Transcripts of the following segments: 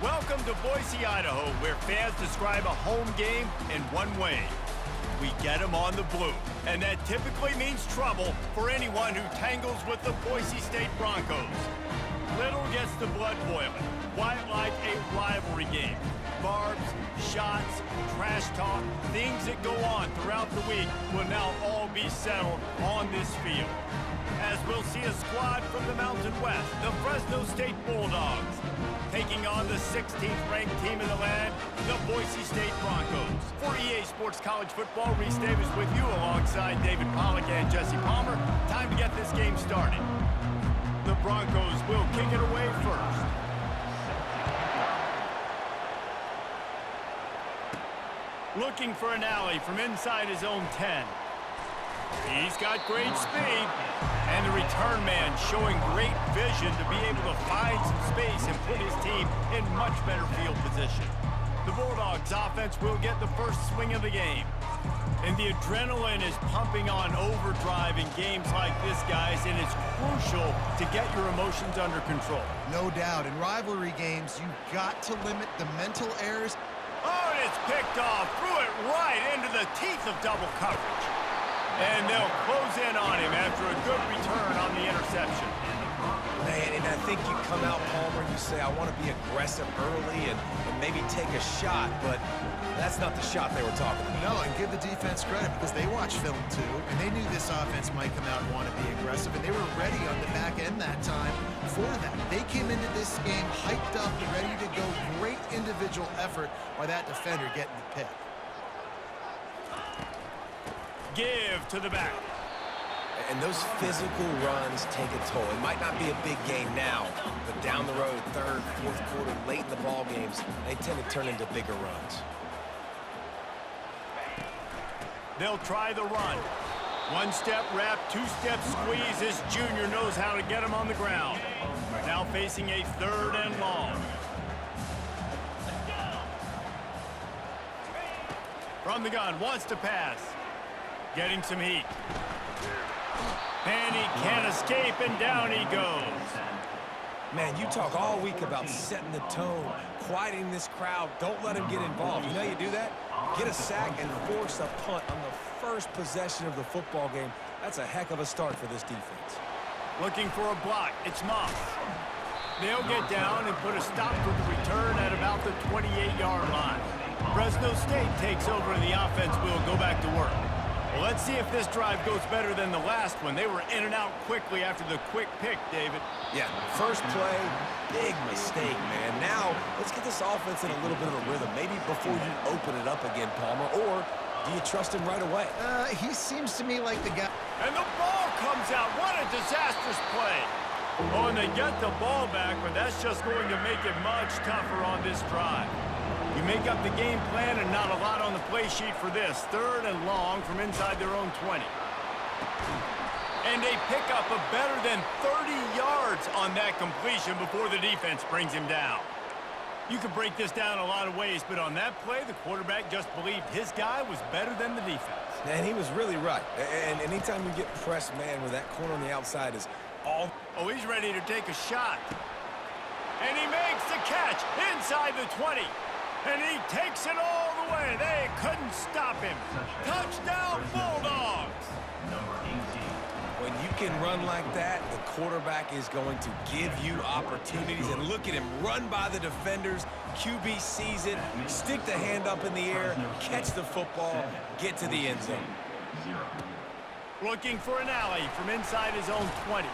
Welcome to Boise, Idaho, where fans describe a home game in one way. We get them on the blue, and that typically means trouble for anyone who tangles with the Boise State Broncos. Little gets the blood boiling, quite like a rivalry game. Barbs, shots, trash talk, things that go on throughout the week will now all be settled on this field. As we'll see a squad from the Mountain West, the Fresno State Bulldogs, taking on the 16th ranked team in the land, the Boise State Broncos. For EA Sports College Football, Reese Davis with you alongside David Pollack and Jesse Palmer. Time to get this game started. The Broncos will kick it away first. Looking for an alley from inside his own 10. He's got great speed, and the return man showing great vision to be able to find some space and put his team in much better field position. The Bulldogs offense will get the first swing of the game. And the adrenaline is pumping on overdrive in games like this, guys, and it's crucial to get your emotions under control. No doubt. In rivalry games, you've got to limit the mental errors. Oh, and it's picked off, threw it right into the teeth of double coverage. And they'll close in on him after a good return on the interception. Man, and I think you come out, Palmer, and you say, I want to be aggressive early and maybe take a shot, but that's not the shot they were talking about. No, and give the defense credit because they watch film too, and they knew this offense might come out and want to be aggressive, and they were ready on the back end that time for that. They came into this game hyped up, ready to go. Great individual effort by that defender getting the pick. Give to the back. And those physical runs take a toll. It might not be a big game now, but down the road, third, fourth quarter, late in the ball games, they tend to turn into bigger runs. They'll try the run. One-step wrap, two-step squeeze. This junior knows how to get him on the ground. Now facing a third and long. From the gun, wants to pass. Getting some heat. And he can't escape, and down he goes. Man, you talk all week about setting the tone, quieting this crowd. Don't let him get involved. You know how you do that? Get a sack and force a punt on the first possession of the football game. That's a heck of a start for this defense. Looking for a block. It's Moss. They'll get down and put a stop to the return at about the 28-yard line. Fresno State takes over, and the offense will go back to work. Well, let's see if this drive goes better than the last one. They were in and out quickly after the quick pick, David. Yeah, first play, big mistake, man. Now, let's get this offense in a little bit of a rhythm. Maybe before you open it up again, Palmer, or do you trust him right away? He seems to me like the guy. And the ball comes out. What a disastrous play. Oh, and they get the ball back, but that's just going to make it much tougher on this drive. You make up the game plan and not a lot on the play sheet for this. Third and long from inside their own 20. And they pick up a better than 30 yards on that completion before the defense brings him down. You could break this down a lot of ways, but on that play, the quarterback just believed his guy was better than the defense. And he was really right. And anytime you get pressed, man, with that corner on the outside is all... Oh, he's ready to take a shot. And he makes the catch inside the 20. And he takes it all the way. They couldn't stop him. Touchdown, Bulldogs! When you can run like that, the quarterback is going to give you opportunities. And look at him run by the defenders. QB sees it, stick the hand up in the air, catch the football, get to the end zone. Looking for an alley from inside his own 20.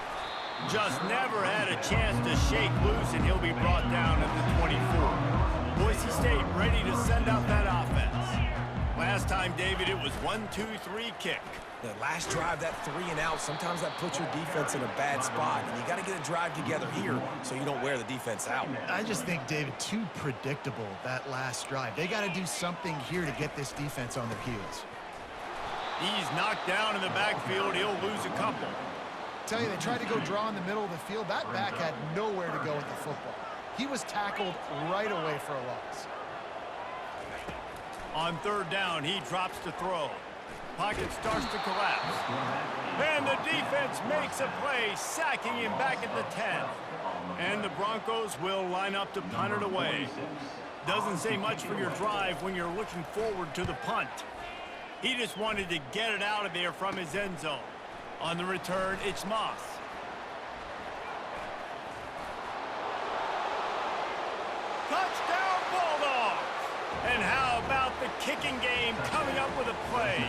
Just never had a chance to shake loose, and he'll be brought down at the 24. Boise State ready to send out that offense. Last time, David, it was 1-2-3 kick. The last drive, that 3 and out, sometimes that puts your defense in a bad spot. And you got to get a drive together here so you don't wear the defense out. I just think, David, too predictable, that last drive. They got to do something here to get this defense on their heels. He's knocked down in the backfield. He'll lose a couple. Tell you, they tried to go draw in the middle of the field. That back had nowhere to go with the football. He was tackled right away for a loss. On third down, he drops to throw. pocket starts to collapse. And the defense makes a play, sacking him back at the 10. And the Broncos will line up to punt it away. Doesn't say much for your drive when you're looking forward to the punt. He just wanted to get it out of there from his end zone. On the return, it's Moss. Touchdown, Bulldogs! And how about the kicking game coming up with a play?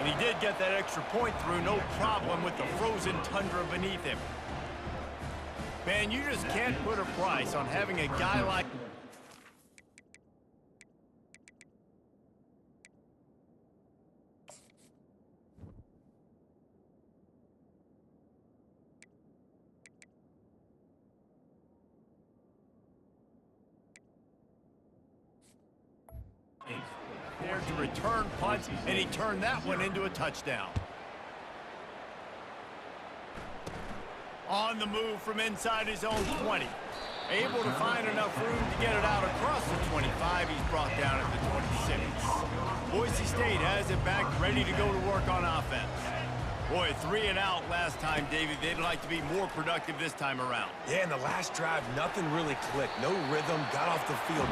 And he did get that extra point through, no problem with the frozen tundra beneath him. Man, you just can't put a price on having a guy like... there to return punts, and he turned that one into a touchdown. On the move from inside his own 20. Able to find enough room to get it out across the 25. He's brought down at the 26. Boise State has it back, ready to go to work on offense. Boy, 3 and out last time, David. They'd like to be more productive this time around. Yeah, in the last drive, nothing really clicked. No rhythm, got off the field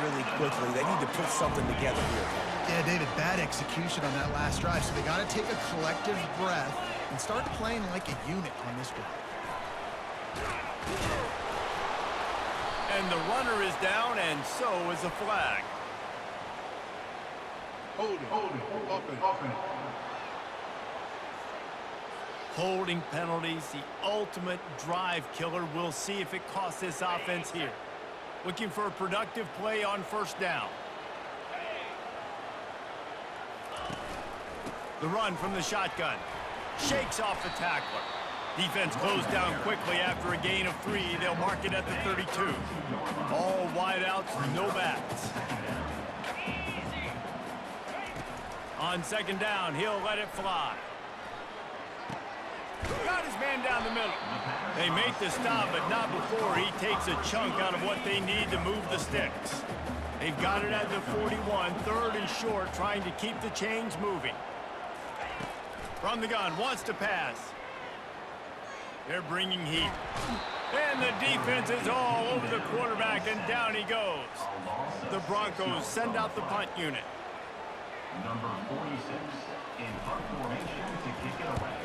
really quickly. They need to put something together here. Yeah, David, bad execution on that last drive, so they got to take a collective breath and start playing like a unit on this drive. And the runner is down, and so is a flag. Hold it, open. Holding penalties, the ultimate drive killer. We'll see if it costs this offense here. Looking for a productive play on first down. The run from the shotgun. Shakes off the tackler. Defense closed down quickly after a gain of 3. They'll mark it at the 32. All wideouts, no backs. On second down, he'll let it fly. Got his man down the middle. They make the stop, but not before he takes a chunk out of what they need to move the sticks. They've got it at the 41, 3rd and short, trying to keep the chains moving. From the gun, wants to pass. They're bringing heat. And the defense is all over the quarterback, and down he goes. The Broncos send out the punt unit. Number 46 in punt formation to kick it away.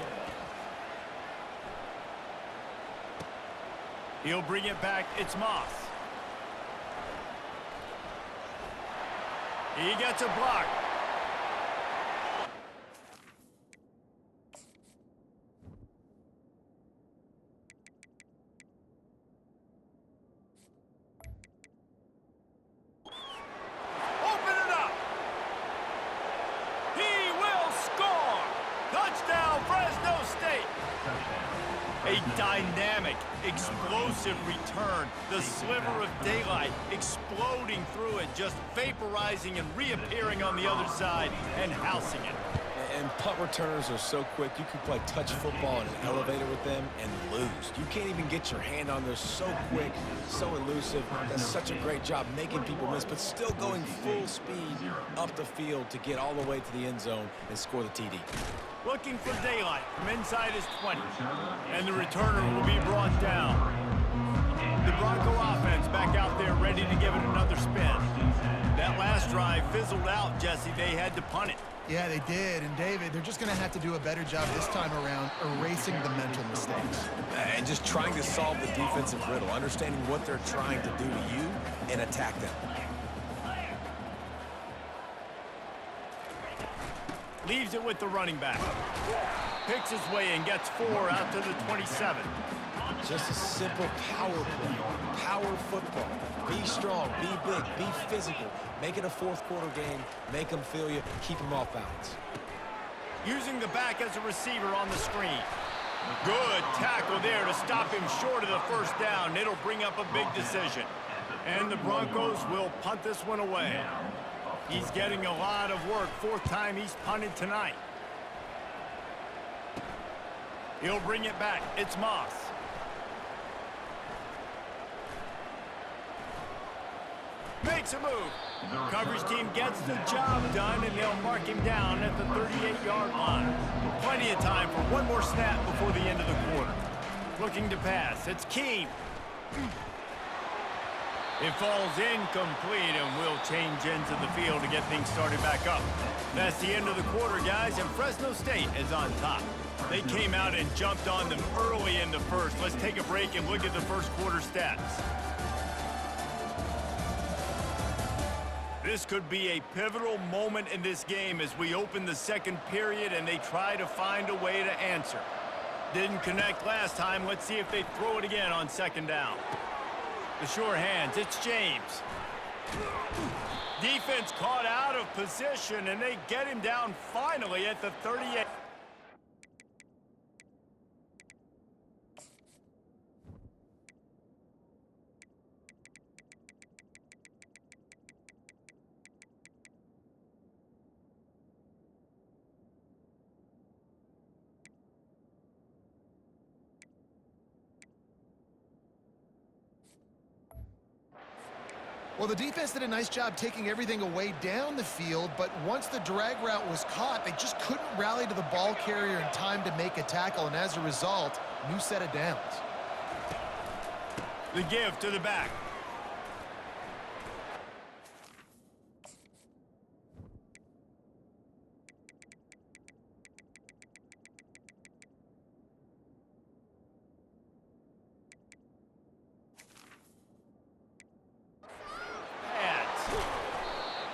He'll bring it back. It's Moss. He gets a block. Open it up. He will score. Touchdown, Fresno State. A dynamic, explosive return. The sliver of daylight exploding through it, just vaporizing and reappearing on the other side and housing it. And punt returners are so quick, you can play touch football in an elevator with them and lose. You can't even get your hand on there. So quick, so elusive. Does such a great job making people miss, but still going full speed up the field to get all the way to the end zone and score the TD. Looking for daylight from inside his 20. And the returner will be brought down. The Bronco offense back out there ready to give it another spin. That last drive fizzled out, Jesse. They had to punt it. Yeah, they did. And, David, they're just going to have to do a better job this time around erasing the mental mistakes. And just trying to solve the defensive riddle, understanding what they're trying to do to you and attack them. Leaves it with the running back. Picks his way and gets 4 out to the 27. Just a simple power play. Power football. Be strong, be big, be physical. Make it a fourth-quarter game. Make them feel you. Keep them off balance. Using the back as a receiver on the screen. Good tackle there to stop him short of the first down. It'll bring up a big decision. And the Broncos will punt this one away. He's getting a lot of work. 4th time he's punted tonight. He'll bring it back. It's Moss. Makes a move. Coverage team gets the job done, and they'll mark him down at the 38-yard line. Plenty of time for one more snap before the end of the quarter. Looking to pass. It's Keene. It falls incomplete, and we'll change ends of the field to get things started back up. That's the end of the quarter, guys, and Fresno State is on top. They came out and jumped on them early in the first. Let's take a break and look at the first quarter stats. This could be a pivotal moment in this game as we open the second period and they try to find a way to answer. Didn't connect last time. Let's see if they throw it again on second down. The sure hands, it's James. Defense caught out of position, and they get him down finally at the 38. Well, the defense did a nice job taking everything away down the field, but once the drag route was caught, they just couldn't rally to the ball carrier in time to make a tackle, and as a result, new set of downs. The give to the back.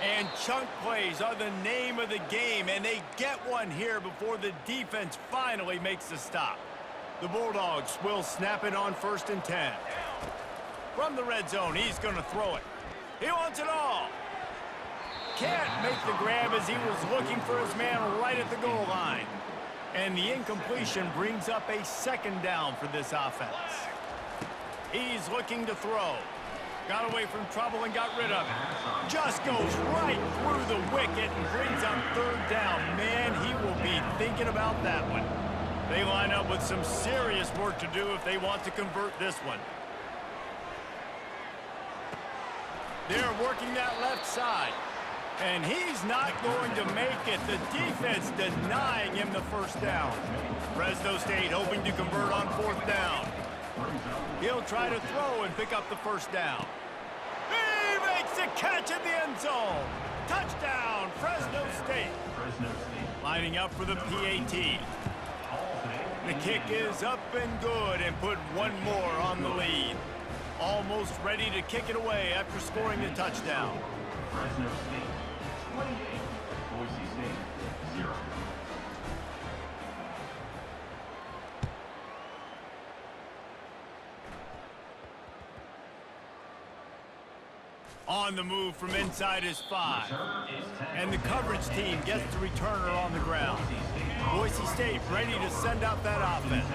And chunk plays are the name of the game, and they get one here before the defense finally makes the stop. The Bulldogs will snap it on 1st and 10. From the red zone, he's going to throw it. He wants it all. Can't make the grab as he was looking for his man right at the goal line. And the incompletion brings up a second down for this offense. He's looking to throw. Got away from trouble and got rid of it. Just goes right through the wicket and brings up 3rd down. Man, he will be thinking about that one. They line up with some serious work to do if they want to convert this one. They're working that left side. And he's not going to make it. The defense denying him the 1st down. Fresno State hoping to convert on 4th down. He'll try to throw and pick up the 1st down. He makes the catch in the end zone. Touchdown, Fresno State. Lining up for the PAT. The kick is up and good and put one more on the lead. Almost ready to kick it away after scoring the touchdown. Fresno State 28, Boise State 0. On the move from inside his 5. And the coverage team gets the returner on the ground. Boise State ready to send out that offense.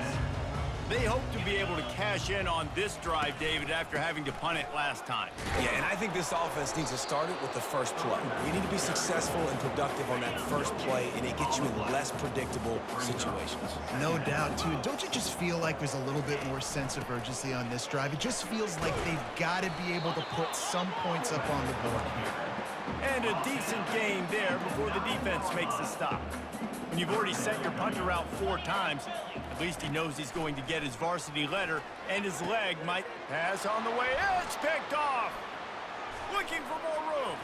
They hope to be able to cash in on this drive, David, after having to punt it last time. Yeah, and I think this offense needs to start it with the first play. You need to be successful and productive on that first play, and it gets you in less predictable situations. No doubt, too. Don't you just feel like there's a little bit more sense of urgency on this drive? It just feels like they've got to be able to put some points up on the board here. And a decent gain there before the defense makes the stop. When you've already sent your punter out 4 times, at least he knows he's going to get his varsity letter, and his leg might pass on the way. It's picked off. Looking for more room.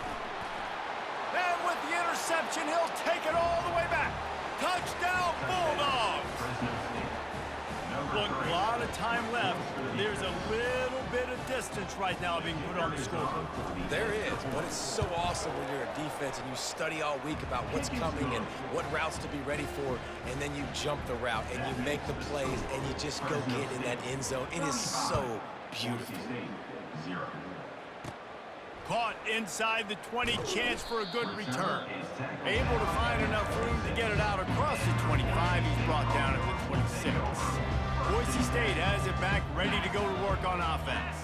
And with the interception, he'll take it all the way back. Touchdown, Bulldogs. Look, a lot of time left. There's a little bit of distance right now being put on the scoreboard. There is, but it's so awesome when you're a defense and you study all week about what's coming and what routes to be ready for, and then you jump the route and you make the plays and you just go get in that end zone. It is so beautiful. Caught inside the 20, chance for a good return. Able to find enough room to get it out across the 25. He's brought down at the 26. Boise State has it back, ready to go to work on offense.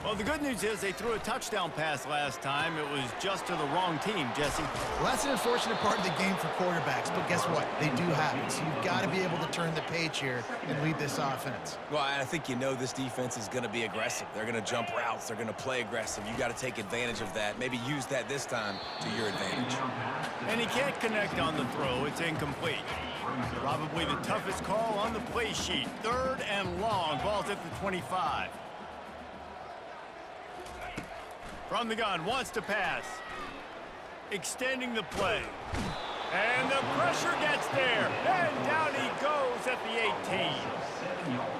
Well, the good news is they threw a touchdown pass last time. It was just to the wrong team, Jesse. Well, that's an unfortunate part of the game for quarterbacks, but guess what? They do happen. So you've got to be able to turn the page here and lead this offense. Well, I think you know this defense is going to be aggressive. They're going to jump routes. They're going to play aggressive. You got to take advantage of that. Maybe use that this time to your advantage. And he can't connect on the throw. It's incomplete. Probably the toughest call on the play sheet. 3rd and long. Ball's at the 25. From the gun, wants to pass. Extending the play. And the pressure gets there. And down he goes at the 18.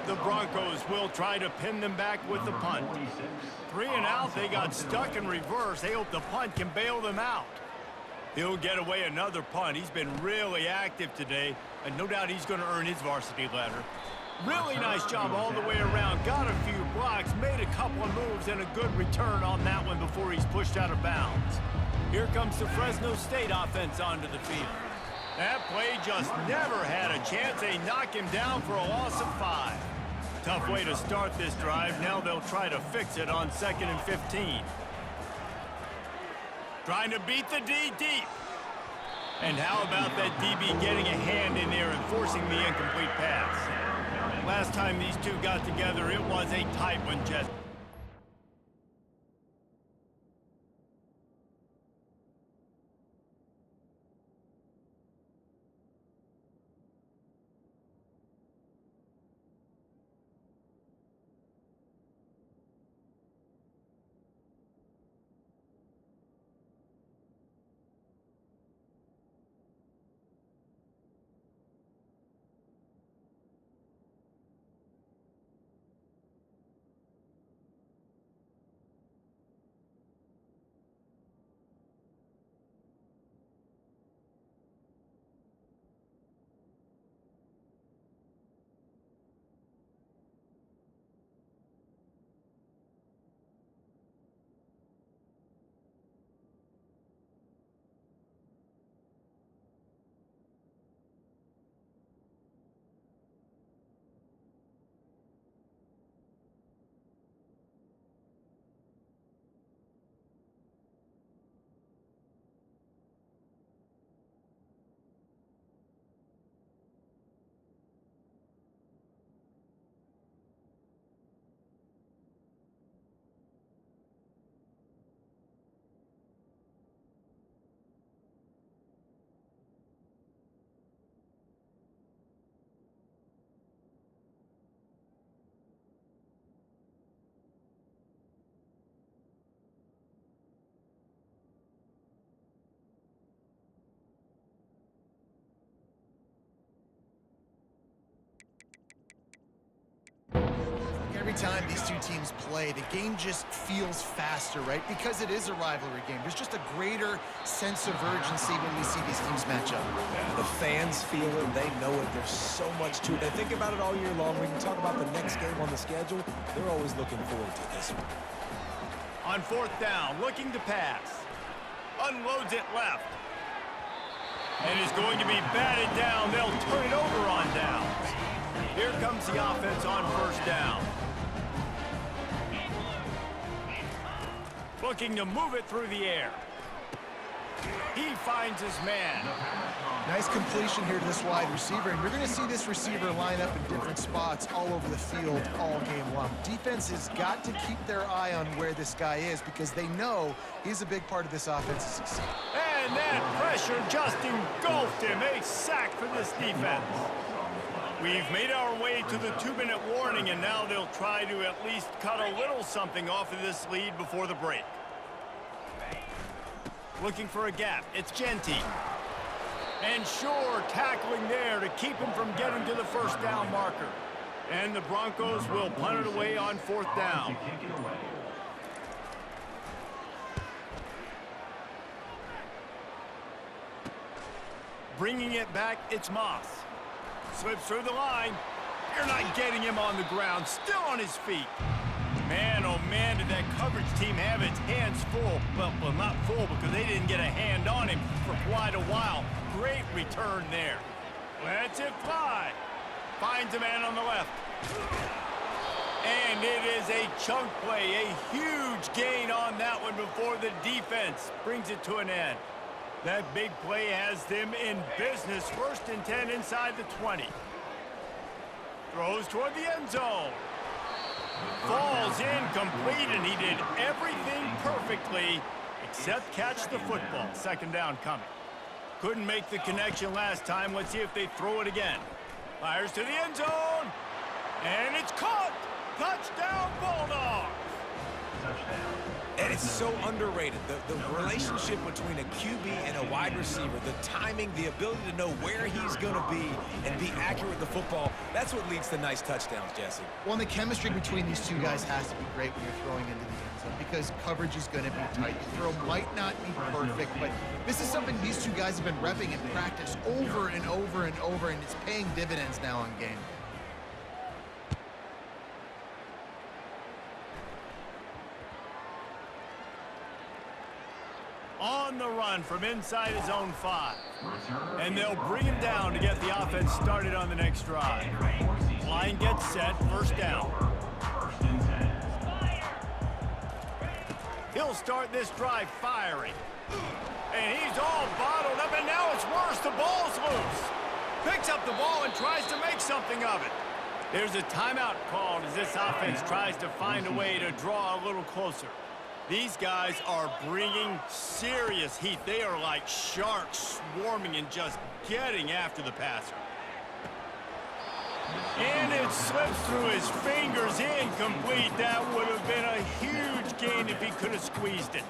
The Broncos will try to pin them back with the punt. 3 and out, they got stuck in reverse. They hope the punt can bail them out. He'll get away another punt. He's been really active today, and no doubt he's going to earn his varsity ladder. Really nice job all the way around. Got a few blocks, made a couple of moves, and a good return on that one before he's pushed out of bounds. Here comes the Fresno State offense onto the field. That play just never had a chance. They knock him down for a loss of 5. Tough way to start this drive. Now they'll try to fix it on 2nd and 15. Trying to beat the D deep. And how about that DB getting a hand in there and forcing the incomplete pass? Last time these two got together, it was a tight one, Jess. Every time these two teams play, the game just feels faster, right? Because it is a rivalry game. There's just a greater sense of urgency when we see these teams match up. Yeah, the fans feel it. They know it. There's so much to it. They think about it all year long. We can talk about the next game on the schedule. They're always looking forward to this one. On 4th down, looking to pass. Unloads it left. And is going to be batted down. They'll turn it over on downs. Here comes the offense on 1st down. Looking to move it through the air. He finds his man. Nice completion here to this wide receiver, and you're going to see this receiver line up in different spots all over the field all game long. Defense has got to keep their eye on where this guy is because they know he's a big part of this offense's success. And that pressure just engulfed him. A sack for this defense. We've made our way to the 2-minute warning, and now they'll try to at least cut a little something off of this lead before the break. Looking for a gap. It's Genty. And Shore tackling there to keep him from getting to the 1st down marker. And the Broncos will punt it away on 4th down. Bringing it back, it's Moss. Slips through the line. You're not getting him on the ground. Still on his feet. Man, oh man, did that coverage team have its hands full. Well, not full because they didn't get a hand on him for quite a while. Great return there. Lets it fly. Finds a man on the left. And And it is a chunk play, a huge gain on that one before the defense brings it to an end. That big play has them in business. 1st and 10 inside the 20. Throws toward the end zone. Falls incomplete, and he did everything perfectly except catch the football. 2nd down coming. Couldn't make the connection last time. Let's see if they throw it again. Fires to the end zone. And it's caught. Touchdown, Bulldogs. Touchdown. And it's so underrated. The relationship between a QB and a wide receiver, the timing, the ability to know where he's going to be and be accurate with the football, that's what leads to nice touchdowns, Jesse. Well, and the chemistry between these two guys has to be great when you're throwing into the end zone because coverage is going to be tight. The throw might not be perfect, but this is something these two guys have been repping in practice over and over and over, and it's paying dividends now on game day. On the run from inside his own 5. And they'll bring him down to get the offense started on the next drive. Line gets set, 1st down. 1st and 10. He'll start this drive firing. And he's all bottled up, and now it's worse. The ball's loose. Picks up the ball and tries to make something of it. There's a timeout called as this offense tries to find a way to draw a little closer. These guys are bringing serious heat. They are like sharks swarming and just getting after the passer. And it slips through his fingers, incomplete. That would have been a huge gain if he could have squeezed it.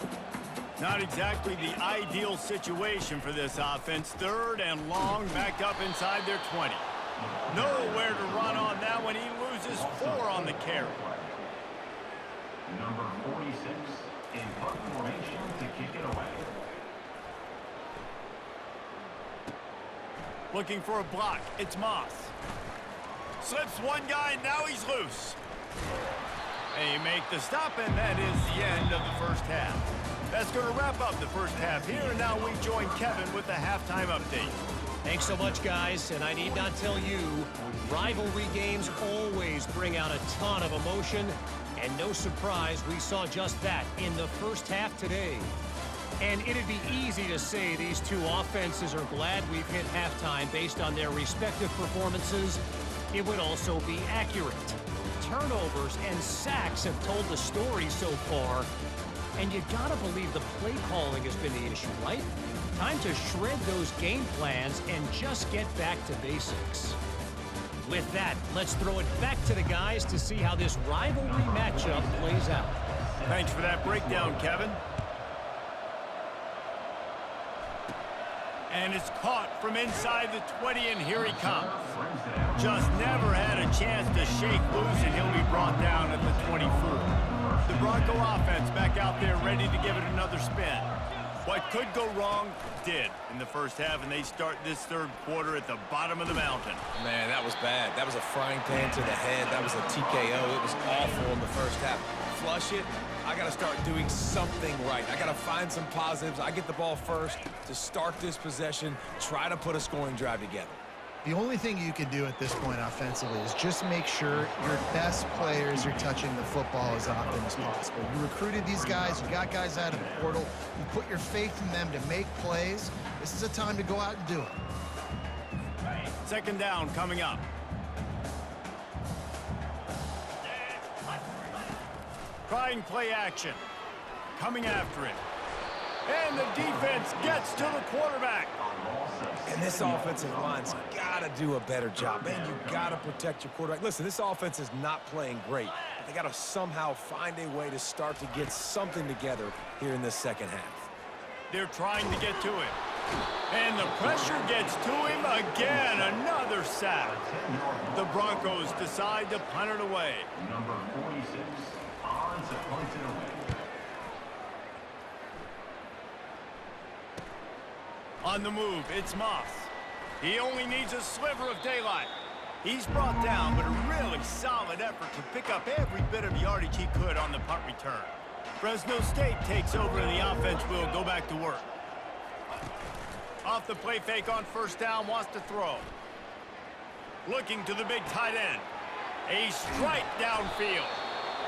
Not exactly the ideal situation for this offense. 3rd and long, backed up inside their 20. Nowhere to run on that one. He loses 4 on the carry. Number 46 in punt formation to kick it away. Looking for a block. It's Moss. Slips one guy, and now he's loose. They make the stop, and that is the end of the 1st half. That's going to wrap up the 1st half here, and now we join Kevin with the halftime update. Thanks so much, guys, and I need not tell you, rivalry games always bring out a ton of emotion, and no surprise, we saw just that in the 1st half today. And it'd be easy to say these two offenses are glad we've hit halftime based on their respective performances. It would also be accurate. Turnovers and sacks have told the story so far, and you gotta believe the play calling has been the issue, right? Time to shred those game plans and just get back to basics. With that, let's throw it back to the guys to see how this rivalry matchup plays out. Thanks for that breakdown, Kevin. And it's caught from inside the 20, and here he comes. Just never had a chance to shake loose, and he'll be brought down at the 24. The Bronco offense back out there ready to give it another spin. What could go wrong did in the 1st half, and they start this 3rd quarter at the bottom of the mountain. Man, that was bad. That was a frying pan to the head. That was a TKO. It was awful in the 1st half. Flush it. I got to start doing something right. I got to find some positives. I get the ball first to start this possession, try to put a scoring drive together. The only thing you can do at this point offensively is just make sure your best players are touching the football as often as possible. You recruited these guys, you got guys out of the portal, you put your faith in them to make plays. This is a time to go out and do it. 2nd down coming up. Trying play action. Coming after it. And the defense gets to the quarterback. And this offensive line's got to do a better job. Man, you got to protect your quarterback. Listen, this offense is not playing great. But they got to somehow find a way to start to get something together here in this 2nd half. They're trying to get to him. And the pressure gets to him again. Another sack. The Broncos decide to punt it away. Number 46 on to punt it away. On the move, it's Moss. He only needs a sliver of daylight. He's brought down, but a really solid effort to pick up every bit of yardage he could on the punt return. Fresno State takes over, and the offense will go back to work. Off the play fake on 1st down, wants to throw. Looking to the big tight end. A strike downfield.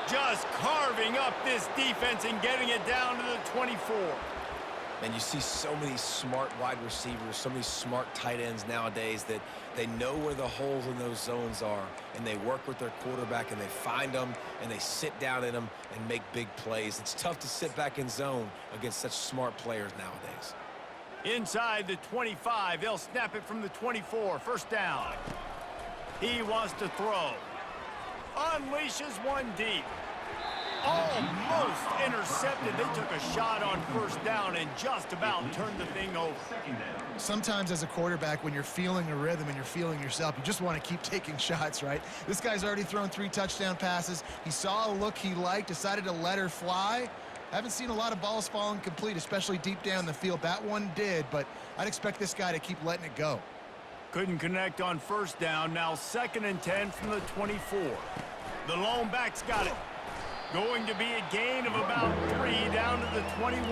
Just carving up this defense and getting it down to the 24. And you see so many smart wide receivers, so many smart tight ends nowadays that they know where the holes in those zones are, and they work with their quarterback, and they find them, and they sit down in them and make big plays. It's tough to sit back in zone against such smart players nowadays. Inside the 25, they'll snap it from the 24. First down. He wants to throw. Unleashes one deep. Almost intercepted. They took a shot on first down and just about turned the thing over. Sometimes as a quarterback, when you're feeling a rhythm and you're feeling yourself, you just want to keep taking shots, right? This guy's already thrown 3 touchdown passes. He saw a look he liked, decided to let her fly. Haven't seen a lot of balls falling complete, especially deep down the field. That one did, but I'd expect this guy to keep letting it go. Couldn't connect on first down. Now 2nd and 10 from the 24. The lone back's got it. Going to be a gain of about 3 down to the 21.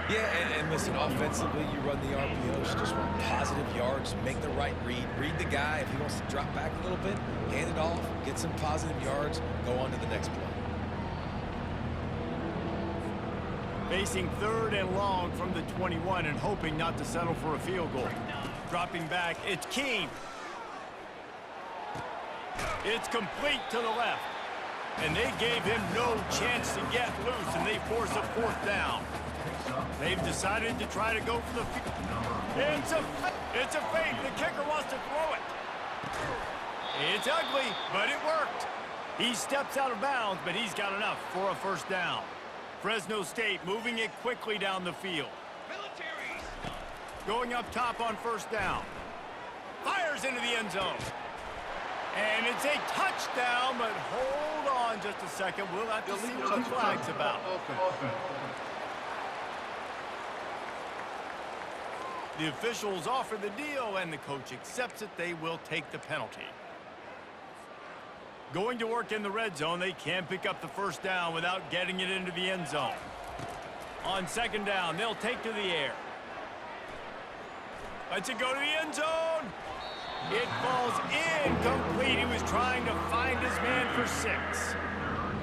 Yeah, and listen, offensively, you run the RPOs, just run positive yards, make the right read. Read the guy. If he wants to drop back a little bit, hand it off, get some positive yards, go on to the next play. Facing 3rd and long from the 21 and hoping not to settle for a field goal. Dropping back, it's Keene. It's complete to the left. And they gave him no chance to get loose, and they force a 4th down. They've decided to try to go for the field. It's a fake. The kicker wants to throw it. It's ugly, but it worked. He steps out of bounds, but he's got enough for a first down. Fresno State moving it quickly down the field. Going up top on first down. Fires into the end zone. And it's a touchdown, but hold on just a second. We'll have to see what the flag's about. The officials offer the deal, and the coach accepts it. They will take the penalty. Going to work in the red zone. They can't pick up the first down without getting it into the end zone. On 2nd down, they'll take to the air. Let's it go to the end zone. It falls incomplete. He was trying to find his man for 6.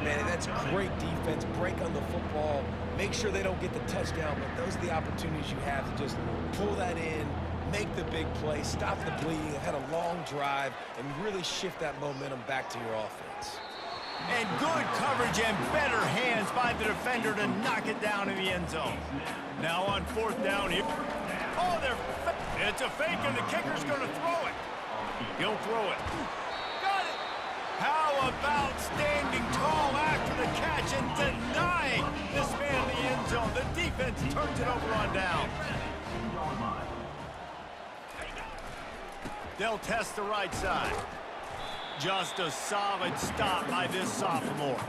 Man, that's great defense. Break on the football. Make sure they don't get the touchdown, but those are the opportunities you have to just pull that in, make the big play, stop the bleeding, had a long drive, and really shift that momentum back to your offense. And good coverage and better hands by the defender to knock it down in the end zone. Now on 4th down here. Oh, it's a fake, and the kicker's going to throw it. He'll throw it. Got it. How about standing tall after the catch and denying this man the end zone? The defense turns it over on down. They'll test the right side. Just a solid stop by this sophomore.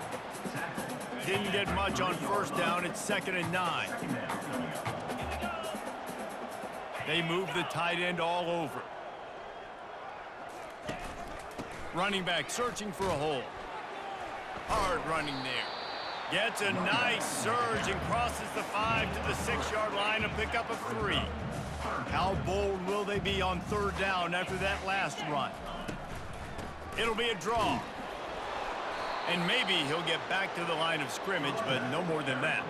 Didn't get much on first down. It's 2nd and 9. They move the tight end all over. Running back searching for a hole. Hard running there. Gets a nice surge and crosses the 5 to the 6-yard line to pick up a 3. How bold will they be on 3rd down after that last run? It'll be a draw. And maybe he'll get back to the line of scrimmage, but no more than that.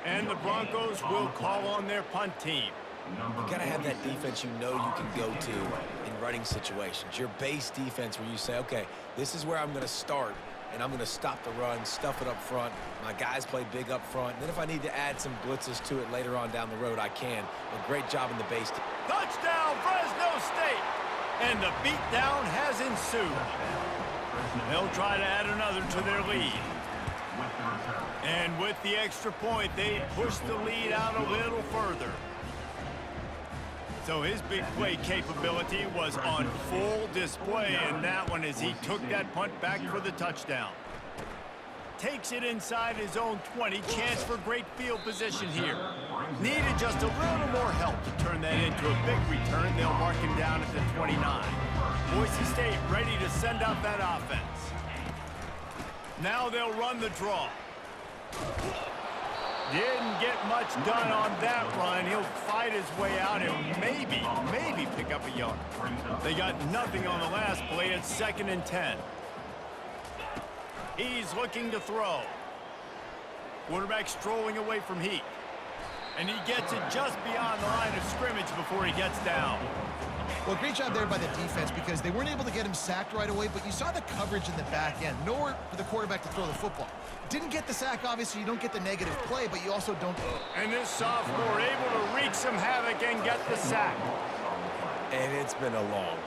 And the Broncos will call on their punt team. You got to have that defense you know you can go to in running situations. Your base defense where you say, okay, this is where I'm going to start, and I'm going to stop the run, stuff it up front. My guys play big up front. And then if I need to add some blitzes to it later on down the road, I can. A great job in the base. Touchdown, Fresno State! And the beatdown has ensued. They'll try to add another to their lead. And with the extra point, they push the lead out a little further. So his big play capability was on full display in that one as he took that punt back for the touchdown. Takes it inside his own 20. Chance for great field position here. Needed just a little more help to turn that into a big return. They'll mark him down at the 29. Boise State ready to send out that offense. Now they'll run the draw. Didn't get much done on that run. He'll fight his way out and maybe pick up a yard. They got nothing on the last play. It's 2nd and 10. He's looking to throw. Quarterback strolling away from heat. And he gets it just beyond the line of scrimmage before he gets down. Well, great job there by the defense because they weren't able to get him sacked right away, but you saw the coverage in the back end. Nowhere for the quarterback to throw the football. Didn't get the sack, obviously. You don't get the negative play, but you also don't. And this sophomore able to wreak some havoc and get the sack. And it's been a long.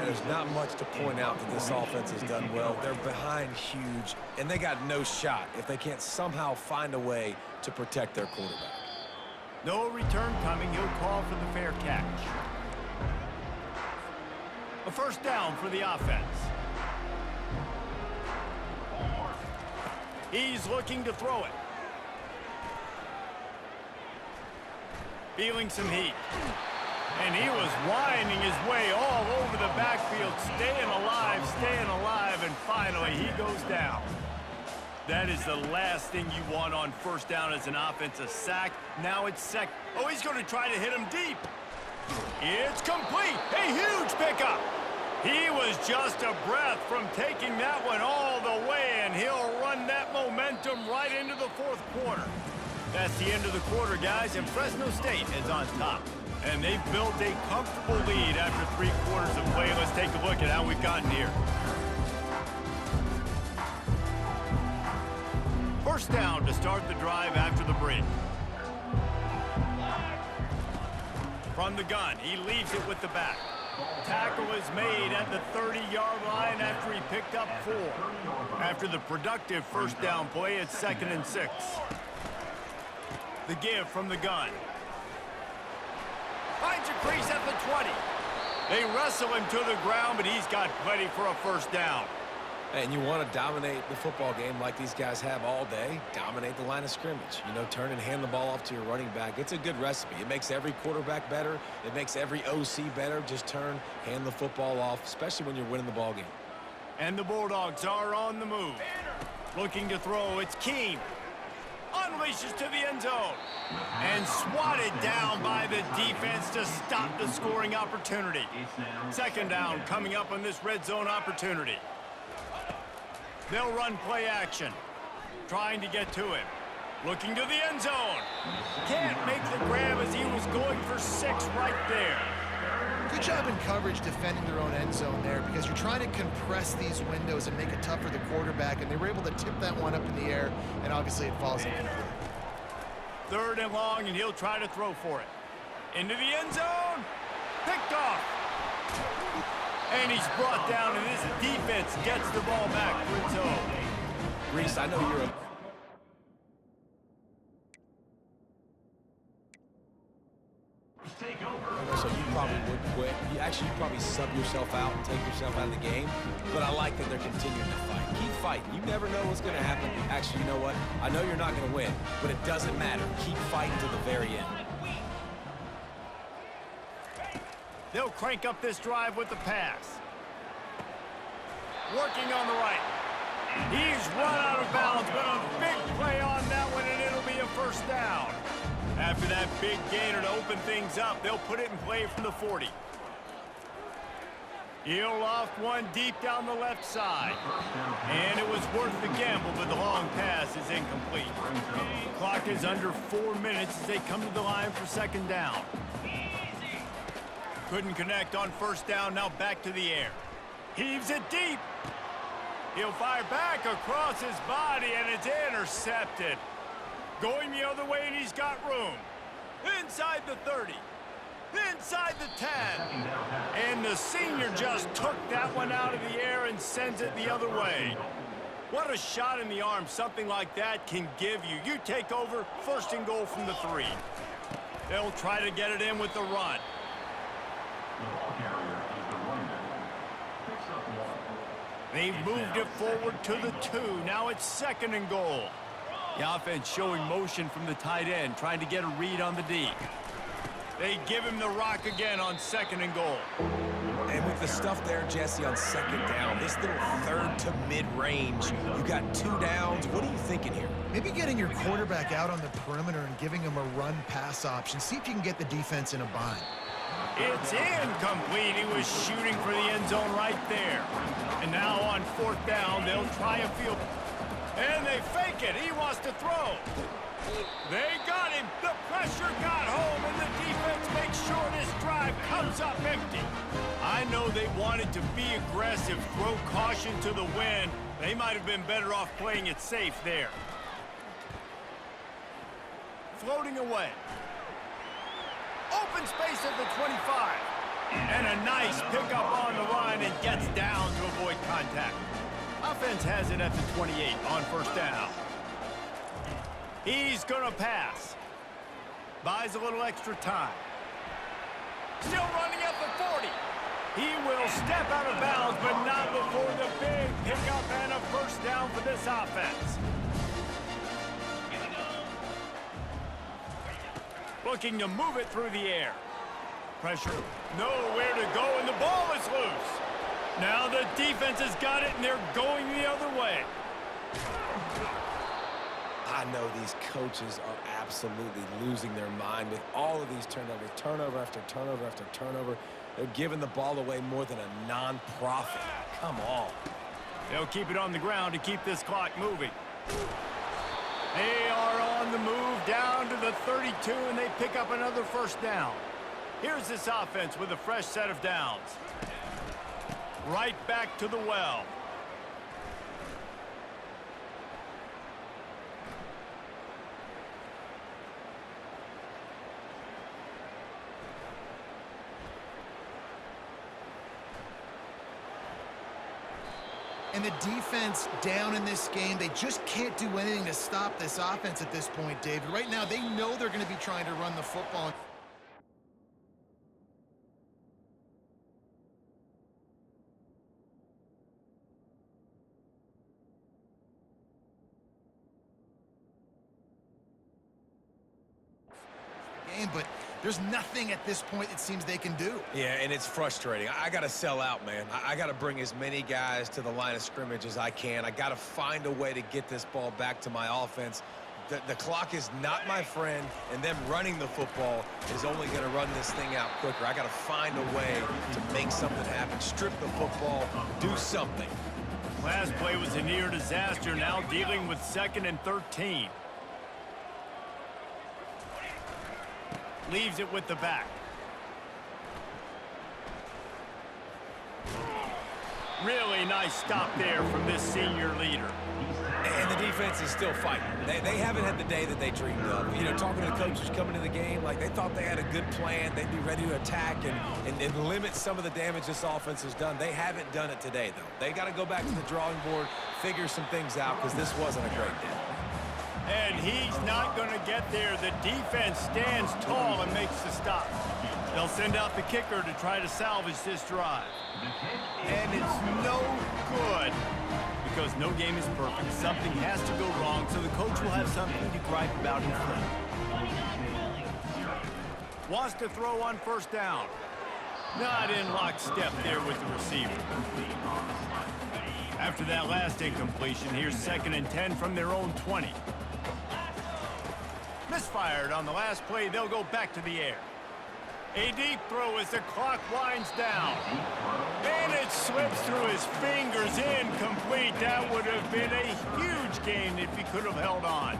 There's not much to point out that this offense has done well. They're behind huge, and they got no shot if they can't somehow find a way to protect their quarterback. No return coming. He'll call for the fair catch. A first down for the offense. He's looking to throw it. Feeling some heat. And he was winding his way all over the backfield, staying alive, and finally he goes down. That is the last thing you want on first down as an offense, a sack. Now it's second. Oh, he's going to try to hit him deep. It's complete. A huge pickup. He was just a breath from taking that one all the way, and he'll run that momentum right into the fourth quarter. That's the end of the quarter, guys, and Fresno State is on top. And they've built a comfortable lead after 3 quarters of play. Let's take a look at how we've gotten here. First down to start the drive after the break. From the gun, he leaves it with the back. Tackle is made at the 30-yard line after he picked up 4. After the productive first down play, it's 2nd and 6. The give from the gun. Finds a crease at the 20. They wrestle him to the ground, but he's got plenty for a first down. And you want to dominate the football game like these guys have all day. Dominate the line of scrimmage. You know, turn and hand the ball off to your running back. It's a good recipe. It makes every quarterback better. It makes every OC better. Just turn, hand the football off, especially when you're winning the ball game. And the Bulldogs are on the move. Looking to throw, it's Keene. Unleashes to the end zone. And swatted down by the defense to stop the scoring opportunity. Second down coming up on this red zone opportunity. They'll run play action. Trying to get to him. Looking to the end zone. Can't make the grab as he was going for 6 right there. Good job in coverage defending their own end zone there because you're trying to compress these windows and make it tough for the quarterback, and they were able to tip that one up in the air, and obviously it falls incomplete. 3rd and long, and he'll try to throw for it. Into the end zone. Picked off. And he's brought down, and his defense gets the ball back for its own. Reese, I know you're a... So you probably would quit. You probably sub yourself out and take yourself out of the game. But I like that they're continuing to fight. Keep fighting. You never know what's going to happen. Actually, you know what? I know you're not going to win, but it doesn't matter. Keep fighting to the very end. They'll crank up this drive with the pass. Working on the right. He's run out of bounds, but a big play on that one, and it'll be a first down. After that big gainer to open things up, they'll put it in play from the 40. He'll loft one deep down the left side. And it was worth the gamble, but the long pass is incomplete. The clock is under 4 minutes as they come to the line for second down. Couldn't connect on first down, now back to the air. Heaves it deep. He'll fire back across his body, and it's intercepted. Going the other way, and he's got room. Inside the 30. Inside the 10. And the senior just took that one out of the air and sends it the other way. What a shot in the arm something like that can give you. You take over, first and goal from the 3. They'll try to get it in with the run. The ball carrier is the running back. Picks up 1. They've moved it forward to the 2. Now it's second and goal. The offense showing motion from the tight end, trying to get a read on the D. They give him the rock again on second and goal. And with the stuff there, Jesse, on second down, this little third to mid-range, you got 2 downs. What are you thinking here? Maybe getting your quarterback out on the perimeter and giving him a run-pass option. See if you can get the defense in a bind. It's incomplete. He was shooting for the end zone right there. And now on fourth down, they'll try a field. And they fake it. He wants to throw. They got him. The pressure got home, and the defense makes sure this drive comes up empty. I know they wanted to be aggressive, throw caution to the wind. They might have been better off playing it safe there. Floating away. Open space at the 25. And a nice pickup on the line and gets down to avoid contact. Offense has it at the 28 on first down. He's going to pass. Buys a little extra time. Still running at the 40. He will step out of bounds, but not before the big pickup and a first down for this offense. Looking to move it through the air. Pressure, nowhere to go, and the ball is loose. Now the defense has got it, and they're going the other way. I know these coaches are absolutely losing their mind with all of these turnovers. Turnover after turnover after turnover. They're giving the ball away more than a non-profit. Come on. They'll keep it on the ground to keep this clock moving. They are on the move down to the 32, and they pick up another first down. Here's this offense with a fresh set of downs. Right back to the well. And the defense down in this game, they just can't do anything to stop this offense at this point, David. Right now, they know they're going to be trying to run the football. But there's nothing at this point it seems they can do. Yeah, and it's frustrating. I got to sell out, man. I got to bring as many guys to the line of scrimmage as I can. I got to find a way to get this ball back to my offense. The clock is not my friend, and them running the football is only going to run this thing out quicker. I got to find a way to make something happen. Strip the football, do something. Last play was a near disaster, now dealing with 2nd and 13. Leaves it with the back. Really nice stop there from this senior leader. And the defense is still fighting. They haven't had the day that they dreamed of. You know, talking to the coaches coming to the game, like they thought they had a good plan. They'd be ready to attack and limit some of the damage this offense has done. They haven't done it today, though. They got to go back to the drawing board, figure some things out, because this wasn't a great day. And he's not going to get there. The defense stands tall and makes the stop. They'll send out the kicker to try to salvage this drive. And it's no good because no game is perfect. Something has to go wrong, so the coach will have something to gripe about in front. Wants to throw on first down. Not in lockstep there with the receiver. After that last incompletion, here's 2nd and 10 from their own 20. Misfired on the last play, they'll go back to the air. A deep throw as the clock winds down. And it slips through his fingers, incomplete. That would have been a huge gain if he could have held on.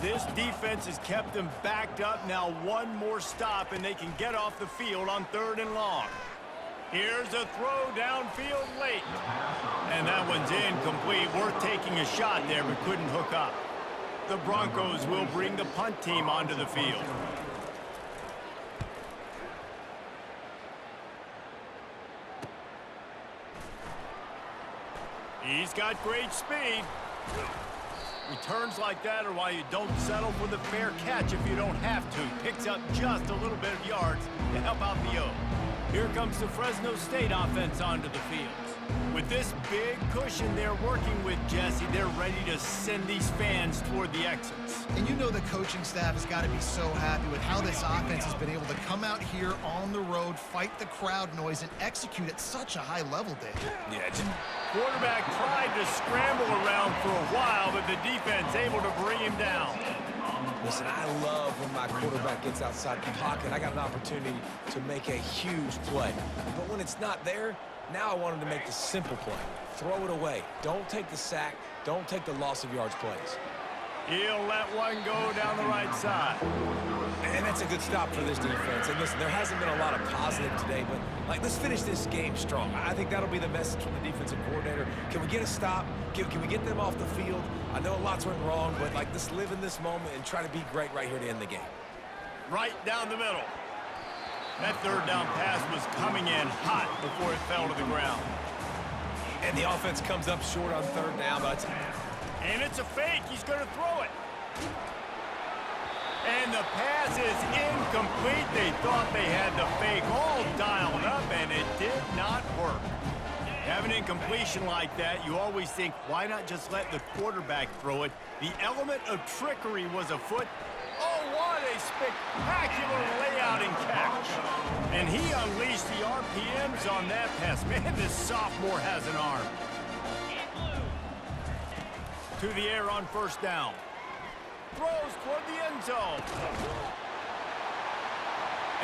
This defense has kept them backed up. Now one more stop, and they can get off the field on 3rd and long. Here's a throw downfield late. And that one's incomplete. Worth taking a shot there, but couldn't hook up. The Broncos will bring the punt team onto the field. He's got great speed. Returns like that are why you don't settle for the fair catch if you don't have to. Picks up just a little bit of yards to help out the O. Here comes the Fresno State offense onto the field. With this big cushion they're working with, Jesse, they're ready to send these fans toward the exits. And you know the coaching staff has got to be so happy with how this offense has been able to come out here on the road, fight the crowd noise, and execute at such a high level, Dave. Yeah, Quarterback tried to scramble around for a while, but the defense able to bring him down. listen, I love when my quarterback gets outside the pocket. I got an opportunity to make a huge play. But when it's not there, now I want him to make the simple play. Throw it away. Don't take the sack. Don't take the loss of yards plays. He'll let one go down the right side. And that's a good stop for this defense. And listen, there hasn't been a lot of positive today, but let's finish this game strong. I think that'll be the message from the defensive coordinator. Can we get a stop? Can we get them off the field? I know lots went wrong, but let's live in this moment and try to be great right here to end the game. Right down the middle. That third down pass was coming in hot before it fell to the ground. And the offense comes up short on third down, but and it's a fake. He's going to throw it. And the pass is incomplete. They thought they had the fake all dialed up, and it did not work. Having an incompletion like that, you always think, why not just let the quarterback throw it? The element of trickery was afoot. Oh, what a spectacular layout and catch. And he unleashed the RPMs on that pass. Man, this sophomore has an arm. To the air on first down. Throws toward the end zone.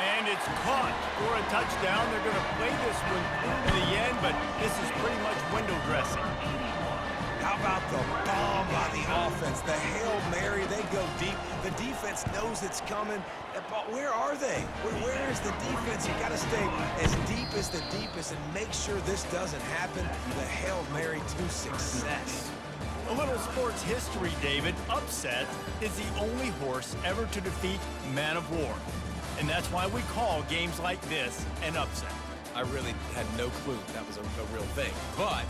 And it's caught for a touchdown. They're going to play this one through to the end, but this is pretty much window dressing. how about the bomb by the offense? The Hail Mary, they go deep. The defense knows it's coming. But where are they? Where is the defense? You got to stay as deep as the deepest and make sure this doesn't happen. The Hail Mary to success. A little sports history, David. Upset is the only horse ever to defeat Man of War. And that's why we call games like this an upset. I really had no clue that was a real thing. But